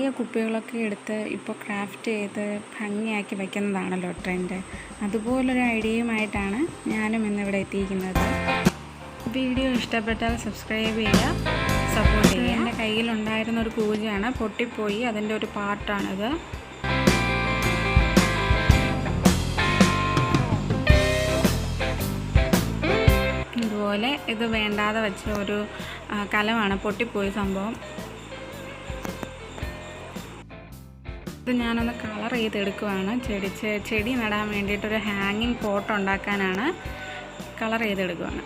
പഴയ കുപ്പികളൊക്കെ എടുത്ത് ഇപ്പോൾ ക്രാഫ്റ്റ് ചെയ്ത് ഭംഗിയാക്കി വയ്ക്കുന്നതാണല്ലോ ട്രെൻഡ്. അതുപോലൊരു ഐഡിയയുമായിട്ടാണ് ഞാനും ഇന്നിവിടെ എത്തിയിരിക്കുന്നത്. വീഡിയോ ഇഷ്ടപ്പെട്ടാൽ സബ്സ്ക്രൈബ് ചെയ്യുക, സപ്പോർട്ട് ചെയ്യുക. എൻ്റെ കയ്യിലുണ്ടായിരുന്ന ഒരു പൂജയാണ്, പൊട്ടിപ്പോയി. അതിൻ്റെ ഒരു പാർട്ടാണിത്. ഇതുപോലെ ഇത് വേണ്ടാതെ വെച്ച ഒരു കലമാണ്, പൊട്ടിപ്പോയി സംഭവം. ഇത് ഞാനൊന്ന് കളർ ചെയ്തെടുക്കുവാണ്. ചെടി നടാൻ വേണ്ടിയിട്ടൊരു ഹാങ്ങിങ് പോട്ട് ഉണ്ടാക്കാനാണ് കളർ ചെയ്തെടുക്കുവാണ്.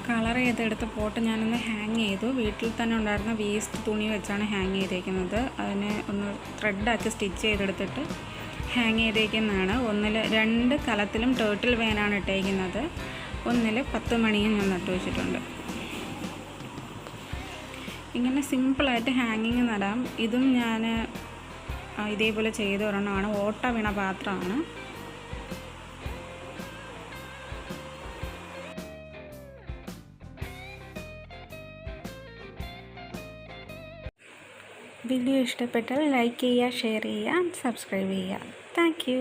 കളർ ചെയ്തെടുത്ത പോട്ട് ഞാനൊന്ന് ഹാങ് ചെയ്തു. വീട്ടിൽ തന്നെ ഉണ്ടായിരുന്ന വേസ്റ്റ് തുണി വെച്ചാണ് ഹാങ് ചെയ്തേക്കുന്നത്. അതിനെ ഒന്ന് ത്രെഡാക്കി സ്റ്റിച്ച് ചെയ്തെടുത്തിട്ട് ഹാങ് ചെയ്തേക്കുന്നതാണ്. 2 കലത്തിലും ടേർട്ടിൽ വേനാണ് ഇട്ടേക്കുന്നത്. 1 10 മണിയും ഞാൻ നട്ടു വെച്ചിട്ടുണ്ട്. ഇങ്ങനെ സിമ്പിളായിട്ട് ഹാങ്ങിങ് നടാം. ഇതും ഞാൻ ഇതേപോലെ ചെയ്ത ഒരെണ്ണമാണ്. ഓട്ട വീണ പാത്രമാണ്. വീഡിയോ ഇഷ്ടപ്പെട്ടാൽ ലൈക്ക് ചെയ്യുക, ഷെയർ ചെയ്യുക, സബ്സ്ക്രൈബ് ചെയ്യുക. Thank you.